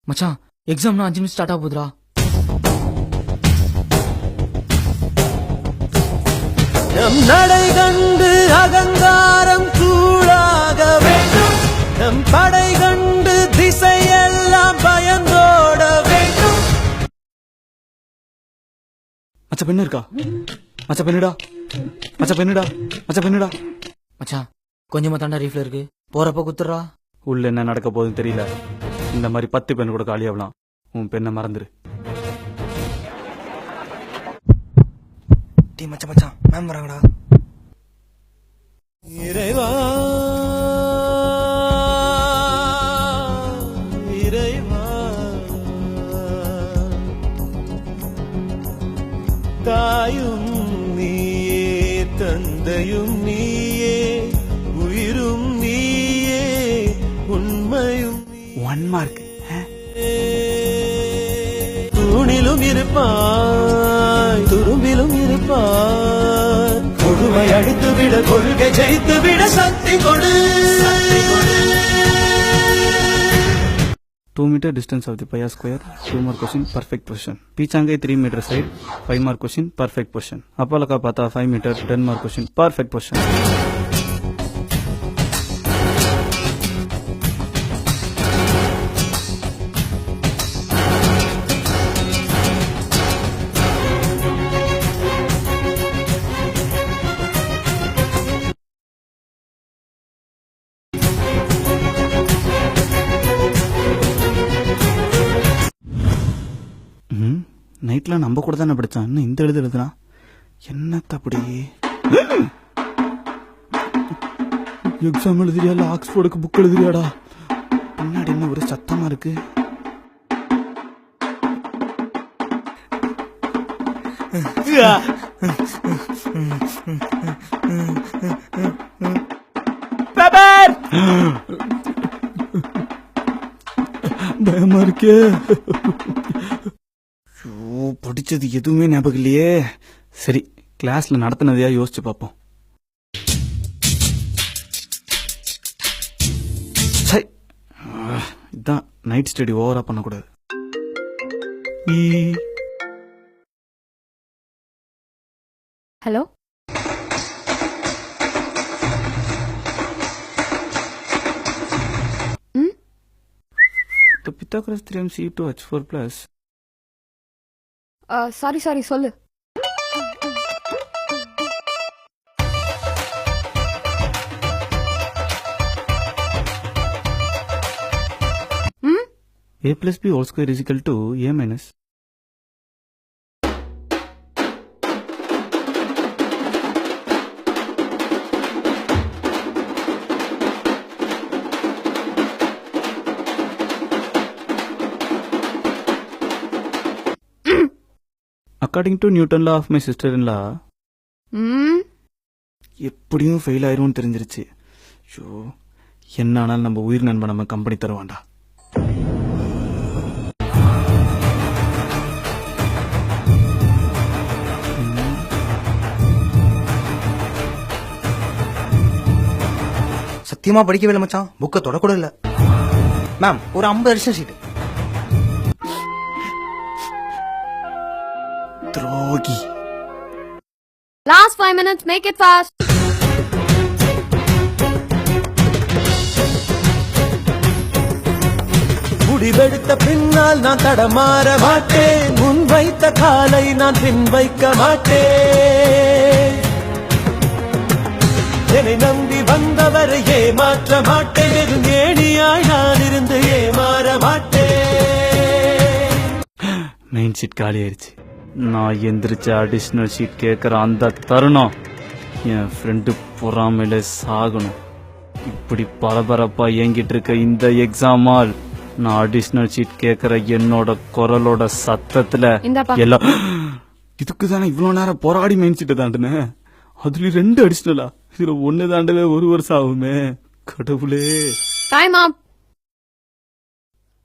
மச்சான் எக்ஸாம்னா 5 நிமிஷம் ஸ்டார்ட் ஆக போகுதுடா. நம் நடை கண்டு அகங்காரம் சூழாக வேண்டும், நம் படை கண்டு திசையெல்லாம் பயந்தோட வேண்டும். மச்ச பெண்ணு இருக்கா? மச்ச பெண்ணுடா, மச்ச பெண்ணுடா, மச்ச பெண்ணுடா. மச்சான் கொஞ்சமா தாண்டா ரீஃப்ல இருக்கு, போறப்ப குத்துறா. உள்ள என்ன நடக்க போகுதுன்னு தெரியல. இந்த மாதிரி 10 பெண் கூட காலியாகலாம். உன் பெண்ணை மறந்துரு. டீ மச்சான் மேம் வராங்கடா. இறைவா இறைவா, தாயும் நீயே தந்தையும் நீயே உயிரும் நீயே உண்மையும் 1 மார்க். தூணிலும் இருப்பாய் துரும்பிலும் இருப்பாய். கொடுமை அடித்து விட கொள்கை ஜெயித்து விட சக்தி கொடு. 2 meter distance of the pi square, 2 mark question, perfect position. Pichangai 3 meter side, 5 mark question, perfect position. Appalaka pata 5 meter, 10 mark question, perfect position. நைட்ல நம்ம கூட தானே படிச்சான். இன்னும் இந்த எழுதுனா என்னத்த அப்படி எக்ஸாம் எழுதுறியா இல்ல ஆக்ஸ்போர்டுக்கு புக் எழுதுறியாடா? பின்னாடி என்ன ஒரு சத்தமா இருக்கு. பயமா இருக்கே. படிச்சது எதுவுமே ஞாபகம் இல்லையே. சரி, கிளாஸ்ல நடத்தினதையா யோசிச்சு பார்ப்போம். இதான் நைட் ஸ்டடி ஓவரா பண்ணக்கூடாது. Hello, The Pythagoras theorem C2H4 plus. Sorry சொல்லு. A plus B whole square is equal to A minus. According to Newton law of my sister-in-law, எப்படியும் ஃபெயில் ஆயிரும்னு தெரிஞ்சிருச்சு. ஷோ, என்ன ஆனாலும் நம்ம உயிர் நண்பன் நம்ம கம்பெனி தருவாண்டா. சத்தியமா படிக்கவே இல்லை மச்சான், புக்கை தொடக்கூட இல்லை. மேம் ஒரு 50 அடிஷனல் ஷீட். துரோகி. Last 5 minutes, make it fast. முடிவெடுத்த பின்னால் நான் தடமாற மாட்டேன், முன் வைத்த காலை நான் பின் வைக்க மாட்டேன். என்னை நம்பி வந்தவரை ஏமாற்ற மாட்டேன், வெறும் ஏணியாய் நான் இருந்து ஏமாற மாட்டேன். மெயின் ஷீட் காலி ஆயிடுச்சு. நான் எந்திரிச்ச அடிஷனல் ஷீட் கேட்குற அந்த தருணம் என் ஃப்ரெண்டு பொறாமையில சாகணும். இப்படி பரபரப்பா இயங்கிட்டு இருக்க இந்த எக்ஸாமால் நான் அடிஷனல் ஷீட் கேட்குற என்னோட குரலோட சத்தத்துல எல்லாம் இதுக்கு தானே இவ்வளவு நேரம் போராடி மெயின் ஷீட்டை தாண்டினேன். அதுல 2 அடிஷனலா? இதுல 1 தாண்டவே 1 வருஷம் ஆகுமே. கடவுளே. Time up.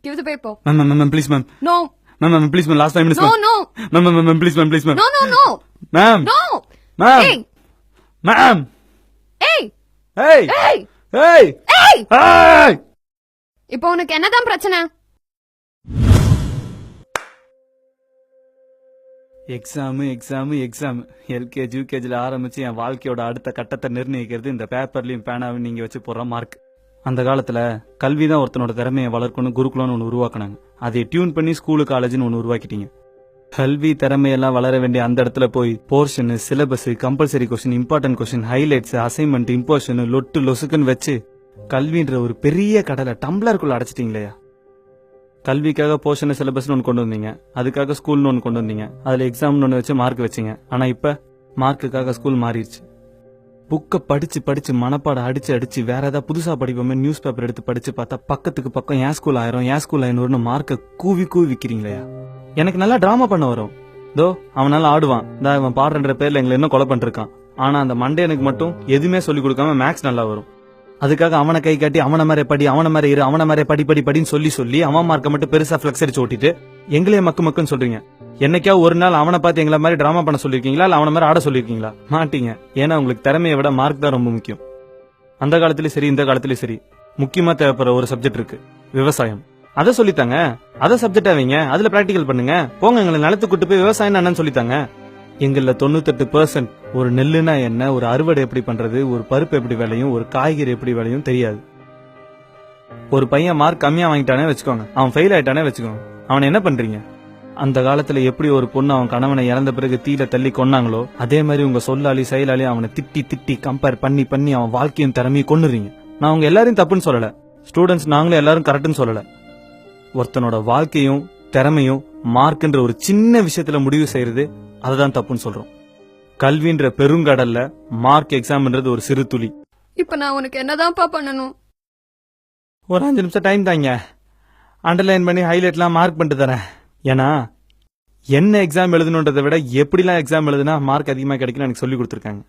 Give the paper. Ma'am please ma'am. No. Ma'am, please, ma'am, last 5 minutes, No. Ma'am, please, ma'am. No. Ma'am. No. Ma'am. Hey. Ma'am. Hey. Hey. Hey. Hey. Hey. Hey. இப்போ உனக்கு என்னதான் பிரச்சனை? எக்ஸாம் எல்கேஜி யூகேஜில ஆரம்பிச்சு என் வாழ்க்கையோட அடுத்த கட்டத்தை நிர்ணயிக்கிறது இந்த பேப்பர்லயும் பேனாவும் நீங்க வச்சு போடுற மார்க். அந்த காலத்துல கல்வி தான் ஒருத்தனோட திறமையை வளர்க்கணும் குருகுலம்னு ஒன்று உருவாக்குனாங்க. அதை டியூன் பண்ணி ஸ்கூலு காலேஜ்னு ஒன்று உருவாக்கிட்டீங்க. கல்வி திறமையெல்லாம் வளர வேண்டிய அந்த இடத்துல போய் portion, syllabus, compulsory question, important question, highlights, assignment, imposition, லொட்டு லொசுக்குன்னு வச்சு கல்வின்ற ஒரு பெரிய கடலை டம்ளருக்குள்ள அடைச்சிட்டீங்களேயா. கல்விக்காக போர்ஷன் சிலபஸ்னு ஒன்று கொண்டு வந்தீங்க, அதுக்காக ஸ்கூல்னு ஒன்று கொண்டு வந்தீங்க, அதுல எக்ஸாம்னு ஒன்று வச்சு மார்க் வச்சீங்க. ஆனா இப்ப மார்க்குக்காக ஸ்கூல் மாறிடுச்சு. புக்கை படிச்சு மனப்பாடம் அடிச்சு வேற ஏதாவது புதுசா படிப்போமே நியூஸ் பேப்பர் எடுத்து படிச்சு பார்த்தா பக்கத்துக்கு பக்கம் ஏன் ஸ்கூல் 1000 மார்க்கை கூவி விக்கிறீங்களா. எனக்கு நல்லா டிராமா பண்ண வரும். தோ அவனால ஆடுவான், அவன் பாடுற பேர்ல எங்களை இன்னும் கொலை பண்ணிருக்கான். ஆனா அந்த மண்டே எனக்கு மட்டும் எதுவுமே சொல்லி கொடுக்காம மேக்ஸ் நல்லா வரும். அதுக்காக அவனை கை காட்டி அவன மாதிரி படி, அவன மாதிரி இரு, அவன மாதிரி படின்னு சொல்லி அவன் மார்க்கை மட்டும் பெருசா பிளக்ஸ் அடிச்சு ஓட்டிட்டு எங்களையே மக்குன்னு சொல்றீங்க. என்னைக்காவது ஒரு நாள் அவனை பார்த்து எங்களை மாதிரி டிராமா பண்ண சொல்லிருக்கீங்களா, இல்ல அவன மாதிரி ஆட சொல்லிருக்கீங்களா? மாட்டீங்க. ஏன்னா உங்களுக்கு திறமையை விட மார்க் தான் ரொம்ப முக்கியம். அந்த காலத்திலயும் சரி இந்த காலத்திலயும் சரி முக்கியமா தேவைப்படுற ஒரு சப்ஜெக்ட் இருக்கு, விவசாயம். அதை சொல்லித்தாங்க, அதை சப்ஜெக்டா வைங்க, அதுல பிராக்டிகல் பண்ணுங்க. போங்க எங்களை நிலத்துக்கு கூட்டு போய் விவசாயம் என்னன்னு சொல்லித்தாங்க. எங்கள 98% ஒரு நெல்லுனா என்ன, ஒரு அறுவடை எப்படி பண்றது, ஒரு பருப்பு எப்படி விளையும், ஒரு காய்கறி எப்படி விளையும் தெரியாது. ஒரு பையன் மார்க் கம்மியா வாங்கிட்டானே வச்சுக்கோங்க, அவன் ஃபெயில் ஆயிட்டானே வச்சுக்கோங்க, அவன் என்ன பண்றீங்க? அந்த காலத்துல எப்படி ஒரு பொண்ணு அவன் கணவனை இறந்த பிறகு தீல தள்ளி கொன்னாங்களோ அதே மாதிரி உங்க சொல்லாளி செயலாளி அவனை திட்டி கம்பேர் பண்ணி அவன் வாழ்க்கையும் திறமையும் கொன்னுறீங்க. நான் உங்க எல்லாரையும் தப்புன்னு சொல்லல, ஸ்டூடெண்ட்ஸ் நாங்களும் எல்லாரும் கரெக்ட்னு சொல்லல. ஒருத்தனோட வாழ்க்கையும் திறமையும் மார்க்ன்ற ஒரு சின்ன விஷயத்துல முடிவு செய்யறது அதுதான் தப்புன்னு சொல்றோம். கல்வின்ற பெருங்கடல்ல மார்க் எக்ஸாம்ன்றது ஒரு சிறு துளி. இப்ப நான் உனக்கு என்னதான்ப்பா பண்ணணும்? ஒரு 5 நிமிஷம் டைம் தாங்க, அண்டர்லைன் பண்ணி ஹைலைட்லாம் மார்க் பண்ணிட்டு தரேன். ஏன்னா என்ன எக்ஸாம் எழுதணுன்றதை விட எப்படிலாம் எக்ஸாம் எழுதுனா மார்க் அதிகமாக கிடைக்குன்னு எனக்கு சொல்லி கொடுத்துருக்காங்க.